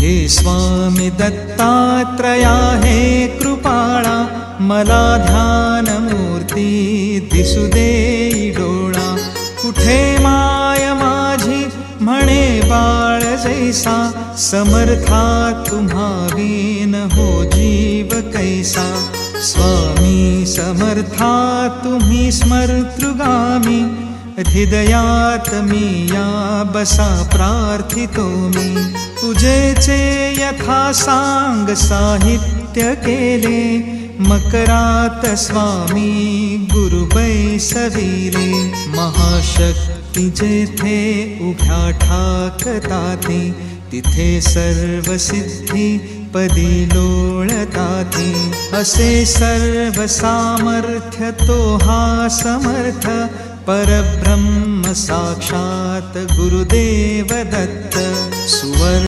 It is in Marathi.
हे स्वामी दत्तात्रया हे कृपाळा, मला ध्यान मूर्ती दिसू देई डोळा. कुठे माय माझी म्हणे बाळ जैसा, समर्था तुम्हा विन हो जीव कैसा. स्वामी समर्था तुम्ही स्मर्तृगामी, हृदयात मी या बसा प्रार्थितो मी. तुझेचे यथा सांग साहित्य केले, मकरात स्वामी गुरु बैसविले. महाशक्ती जेथे उभ्या ठाकताती, तिथे सर्व सिद्धी पदी लोळताती. असे सर्व सामर्थ्य तो हा समर्थ, परब्रह्म साक्षात गुरुदेव दत्त. सुवर्ण